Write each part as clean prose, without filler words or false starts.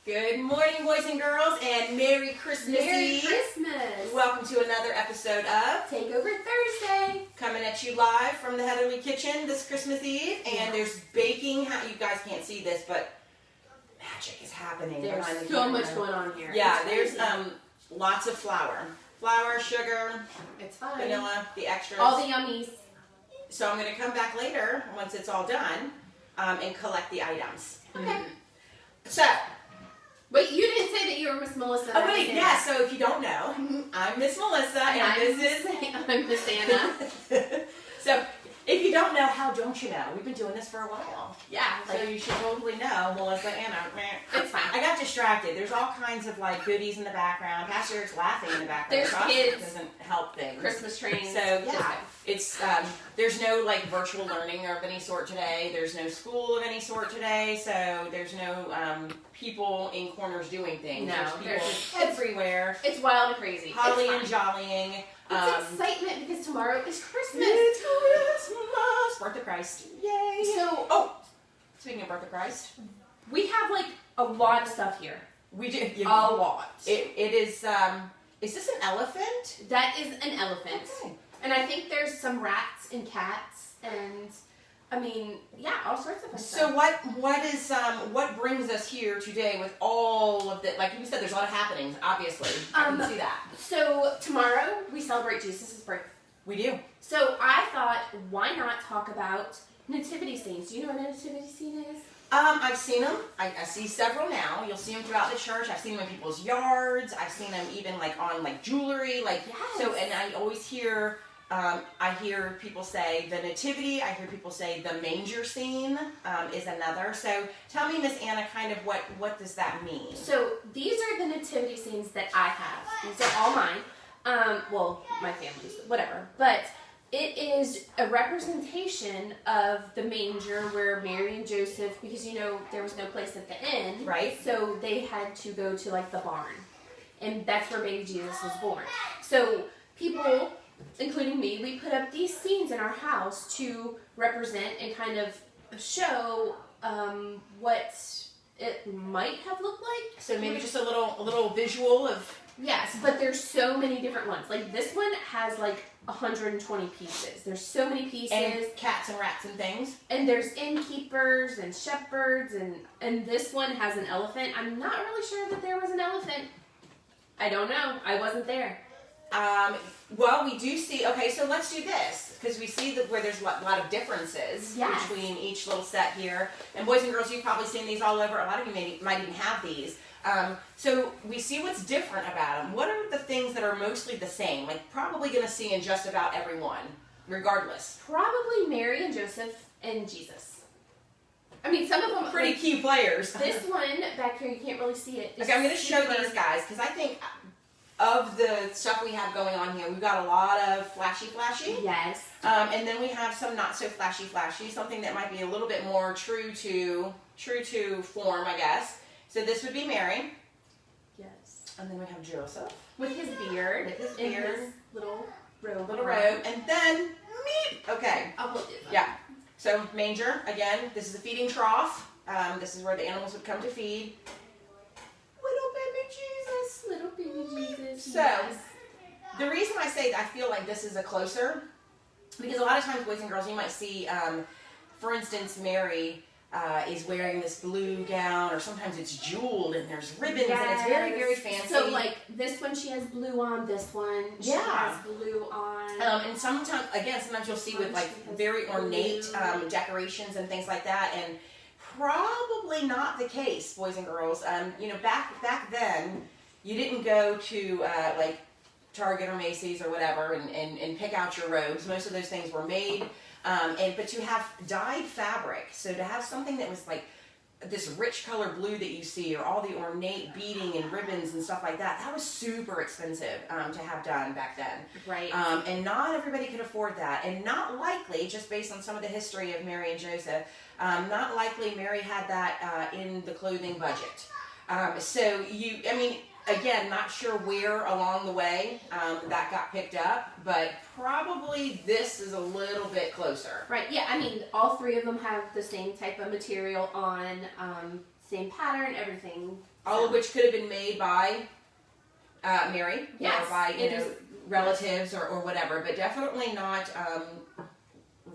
Good morning, boys and girls, and Merry Christmas Merry Eve. Christmas. Welcome to another episode of Takeover Thursday. Coming at you live from the Heatherly Kitchen this Christmas Eve. And there's baking. You guys can't see this, but magic is happening There's behind the so camera. much going on here. Yeah, It's there's crazy. lots of flour. Flour, sugar, It's fine. vanilla, the extras. All the yummies. So I'm going to come back later, once it's all done, and collect the items. Okay. So... Wait, you didn't say that you were Miss Melissa. Oh wait, yeah, so if you don't know, I'm Miss Melissa and this is... I'm Miss Anna. So, if you don't know, how don't you know? We've been doing this for a while. Yeah, So you should totally know Melissa, Anna. It's fine. I got distracted. There's all kinds of like goodies in the background. Pastor Eric's laughing in the background. There's so kids. Doesn't help things. Christmas trains. So yeah, it's there's no like virtual learning of any sort today. There's no school of any sort today. So there's no people in corners doing things. No, there's people just everywhere. It's wild and crazy. Holly it's and jollying. It's excitement because tomorrow is Christmas. It's Christmas. Birth of Christ. Yay. So, Speaking of Birth of Christ, we have like a lot of stuff here. we do. A lot. It is this an elephant? That is an elephant. Okay. And I think there's some rats and cats and, I mean, yeah, all sorts of fun So stuff. what brings us here today with all of the, like you said, there's a lot of happenings, obviously. I can see that. So tomorrow we celebrate Jesus' birth. We do. So I thought, why not talk about nativity scenes? Do you know what a nativity scene is? I've seen them. I see several now. You'll see them throughout the church. I've seen them in people's yards. I've seen them even like on like jewelry. Like Yes. so, and I always hear. I hear people say the nativity. I hear people say the manger scene is another. So tell me, Miss Anna, kind of what does that mean? So these are the nativity scenes that I have. These are all mine. Well, my family's, whatever. But it is a representation of the manger where Mary and Joseph, because you know there was no place at the inn, Right. So they had to go to like the barn, and that's where baby Jesus was born. So people, including me, we put up these scenes in our house to represent and kind of show what it might have looked like. So maybe just a little visual of. Yes, but there's so many different ones. Like this one has like 120 pieces. There's so many pieces. And cats and rats and things. And there's innkeepers and shepherds and this one has an elephant. I'm not really sure that there was an elephant. I don't know. I wasn't there. Well, we do see. Okay, so let's do this because we see where there's a lot of differences Yes. between each little set here. And boys and girls, you've probably seen these all over. A lot of you might even have these. So we see what's different about them. What are the things that are mostly the same? Like probably going to see in just about everyone, regardless. Probably Mary and Joseph and Jesus. I mean, some of them Pretty like, key players. This one back here, you can't really see it. Okay, I'm going to show super- these guys because I think of the stuff we have going on here, we've got a lot of flashy. Yes. And then we have some not so flashy, something that might be a little bit more true to form, I guess. So this would be Mary. Yes. And then we have Joseph. With his beard. With his and beard. his little robe. Little robe. And then me. Okay. I'll put it. Yeah. So manger, again, this is a feeding trough. This is where the animals would come to feed. Little baby Jesus. Little baby Jesus. So, yes. The reason I say that I feel like this is a closer, because a lot of times, boys and girls, you might see, for instance, Mary is wearing this blue gown, or sometimes it's jeweled and there's ribbons, and it's very, very fancy. So, like, this one she has blue on, this one she has blue on. And sometimes you'll see with like very ornate decorations and things like that, and probably not the case, boys and girls. Back then, you didn't go to like Target or Macy's or whatever and pick out your robes. Most of those things were made, but to have dyed fabric, so to have something that was like this rich color blue that you see, or all the ornate beading and ribbons and stuff like that, that was super expensive to have done back then. Right. And not everybody could afford that, and not likely, just based on some of the history of Mary and Joseph, not likely Mary had that in the clothing budget. again, not sure where along the way that got picked up, but probably this is a little bit closer. Right, yeah, I mean, all three of them have the same type of material on, same pattern, everything. All of which could have been made by Mary, Yes, or by it is. relatives or whatever, but definitely not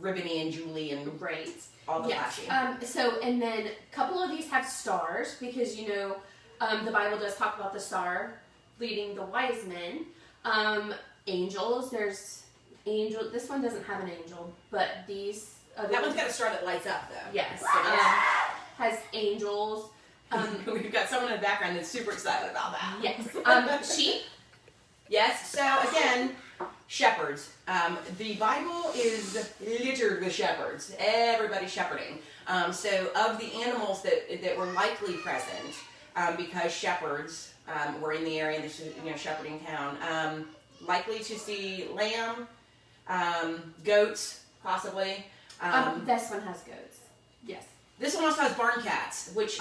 Ribbony and Julie and Right. all the Yes. flashy. So, and then a couple of these have stars because, the Bible does talk about the star leading the wise men. Angels, there's angel. This one doesn't have an angel, but these other That one's got a star that lights up, though. yes, So yes. has angels. We've got someone in the background that's super excited about that. Yes. Sheep. Yes. So again, shepherds. The Bible is littered with shepherds. Everybody's shepherding. So of the animals that were likely present, because shepherds were in the area, this is shepherding town, likely to see lamb, goats, possibly. This one has goats. Yes. This one also has barn cats, which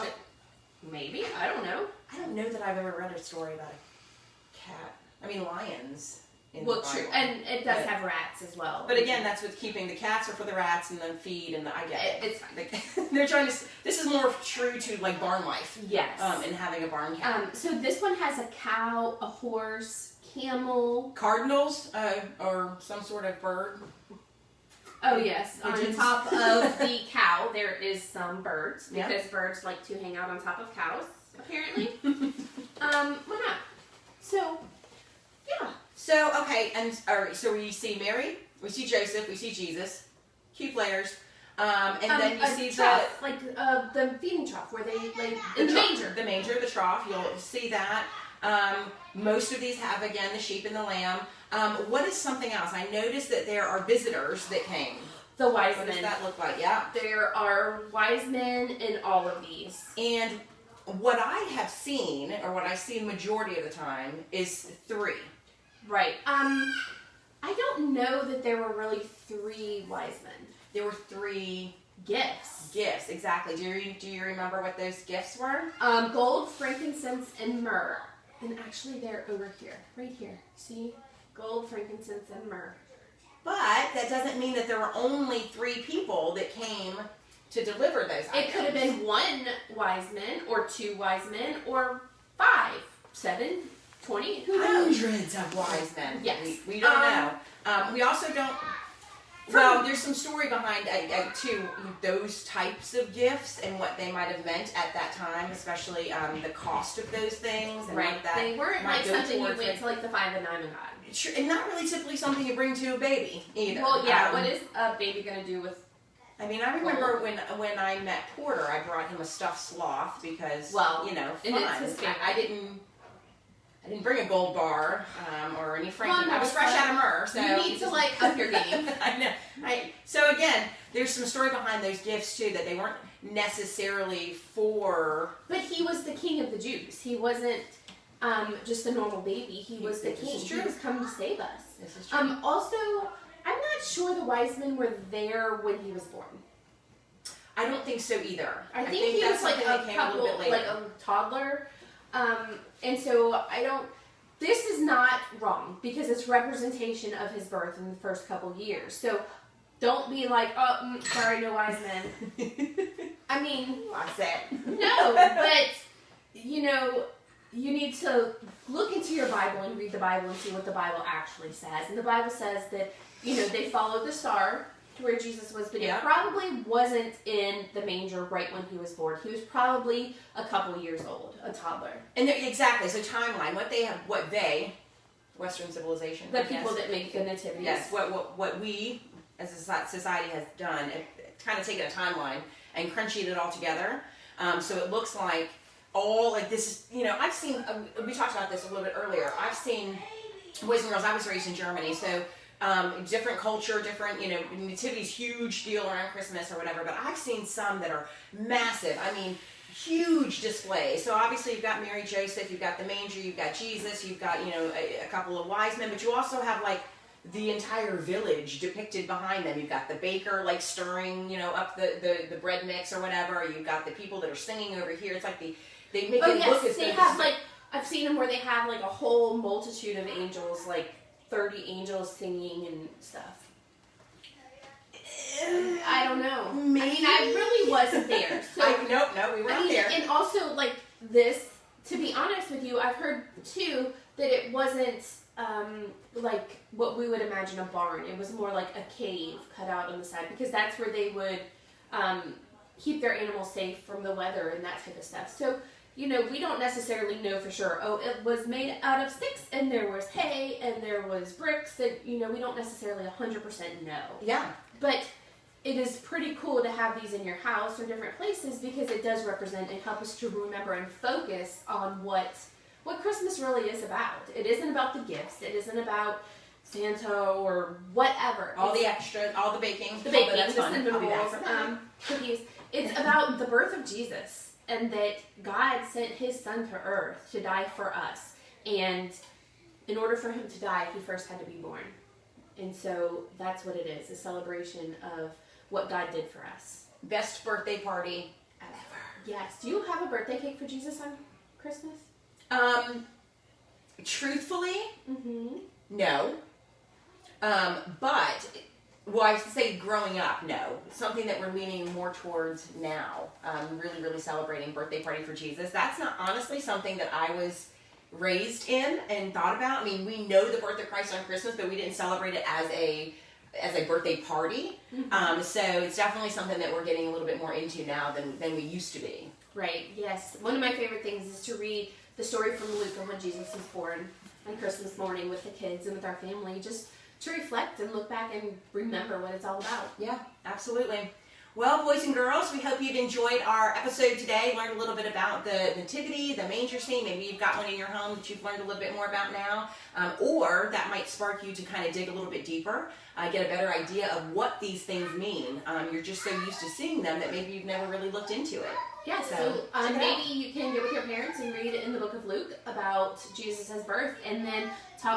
Maybe. I don't know. I don't know that I've ever read a story about a cat. I mean, lions. In Well, the Bible. true. And it does But- have rats as well. But again, that's what's keeping the cats are for the rats and then feed and I get it. It's fine. They're trying to. This is more true to like barn life. Yes. And having a barn cat. So this one has a cow, a horse, camel. Cardinals, or some sort of bird. Oh yes, Pigeons. on top of the cow there is some birds Yeah. because birds like to hang out on top of cows apparently. Why not? So, yeah. So okay, and all right. So we see Mary, we see Joseph, we see Jesus, cute players, and then you a see trough, like the feeding trough where they like in the manger. The manger, the trough. You'll see that. Most of these have again the sheep and the lamb. What is something else? I noticed that there are visitors that came. The wise What men. does that look like? Yeah. There are wise men in all of these. And what I have seen, or what I see majority of the time, is 3. Right. I don't know that there were really 3 wise men. There were 3 Gifts. gifts, exactly. Do you remember what those gifts were? Gold, frankincense, and myrrh. And actually they're over here. Right here. See? Gold, frankincense, and myrrh. But that doesn't mean that there were only 3 people that came to deliver those items. It could have been 1 wise man, or 2 wise men, or 5, 7, 20. Who knows? Hundreds of wise men. Yes. We don't know. We also don't. Well, there's some story behind too those types of gifts and what they might have meant at that time, especially the cost of those things and Right. what that They weren't might like go something you towards went it. to like the 5 and dime and got. Sure, and not really typically something you bring to a baby either. Well, yeah. What is a baby gonna do with? I mean, I remember when I met Porter, I brought him a stuffed sloth because Well, fun. and it's his favorite. I didn't bring a gold bar or any frankincense. Well, no, I was fresh out of myrrh, so you need to like up your game. I know. So again, there's some story behind those gifts too that they weren't necessarily for. But he was the king of the Jews. He wasn't just a normal baby. He was the This king. is He true. was coming to save us. This is true. Also, I'm not sure the wise men were there when he was born. I don't think so either. I think he that's was like something that a came couple, little bit later. like a toddler. And so I don't. This is not wrong because it's representation of his birth in the first couple years. So don't be like, oh, sorry, no wise men. I mean, That's it. no, but you need to look into your Bible and read the Bible and see what the Bible actually says. And the Bible says that they followed the star to where Jesus was, but Yeah. it probably wasn't in the manger right when he was born. He was probably a couple years old, a toddler. And exactly. So timeline. What they, Western civilization. The I guess. people that make the nativities. Yes. What we as a society has done, it kind of taken a timeline and crunching it all together. So it looks like all like this is. I've seen. We talked about this a little bit earlier. I've seen boys and girls. I was raised in Germany, so. Different culture, different, nativity's huge deal around Christmas or whatever, but I've seen some that are massive. I mean, huge displays. So obviously you've got Mary, Joseph, you've got the manger, you've got Jesus, you've got, a couple of wise men, but you also have like the entire village depicted behind them. You've got the baker like stirring, up the bread mix or whatever. You've got the people that are singing over here. It's like they make it look as they though have this is like I've seen them where they have like a whole multitude of angels, like 30 angels singing and stuff. I don't know. Maybe. I really wasn't there. So no, we weren't there. And also, like this, to be honest with you, I've heard too that it wasn't like what we would imagine a barn. It was more like a cave cut out on the side, because that's where they would keep their animals safe from the weather and that type of stuff. So, you know, we don't necessarily know for sure. Oh, it was made out of sticks, and there was hay, and there was bricks, and, you know, we don't necessarily 100% know. Yeah. But it is pretty cool to have these in your house or different places, because it does represent and help us to remember and focus on what Christmas really is about. It isn't about the gifts. It isn't about Santa or whatever. All the extras, all the baking. The baking, that's the fun. cinnamon I'll be back rolls, for that. cookies. It's about the birth of Jesus, and that God sent his son to earth to die for us. And in order for him to die, he first had to be born. And so that's what it is, a celebration of what God did for us. Best birthday party ever. Yes. Do you have a birthday cake for Jesus on Christmas? Truthfully, Mm-hmm. no. But, well, I should say growing up, no. Something that we're leaning more towards now. Really, really celebrating birthday party for Jesus. That's not honestly something that I was raised in and thought about. I mean, we know the birth of Christ on Christmas, but we didn't celebrate it as a birthday party. Mm-hmm. So it's definitely something that we're getting a little bit more into now than we used to be. Right, yes. One of my favorite things is to read the story from Luke of when Jesus was born on Christmas morning with the kids and with our family, just to reflect and look back and remember what it's all about. Yeah, absolutely. Well, boys and girls, we hope you've enjoyed our episode today, learned a little bit about the nativity, the manger scene. Maybe you've got one in your home that you've learned a little bit more about now, or that might spark you to kind of dig a little bit deeper, get a better idea of what these things mean. You're just so used to seeing them that maybe you've never really looked into it. Yeah, so maybe you can get with your parents and read in the book of Luke about Jesus' birth, and then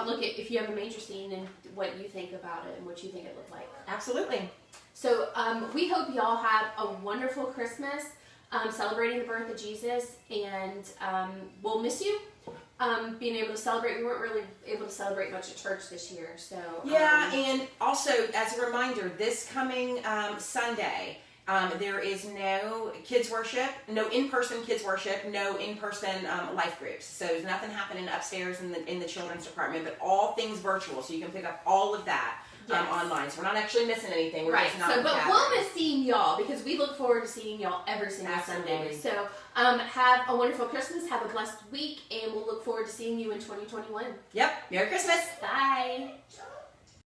look at if you have a manger scene and what you think about it and what you think it looked like. Absolutely. So we hope y'all have a wonderful Christmas, celebrating the birth of Jesus, and we'll miss you. Being able to celebrate, we weren't really able to celebrate much at church this year, so. Yeah, and also as a reminder, this coming Sunday, there is no kids worship, no in-person kids worship, no in-person life groups. So there's nothing happening upstairs in the children's department, but all things virtual. So you can pick up all of that online. So we're not actually missing anything. We're just not but we'll miss seeing y'all, because we look forward to seeing y'all every single Sunday. So have a wonderful Christmas, have a blessed week, and we'll look forward to seeing you in 2021. Yep. Merry Christmas. Bye.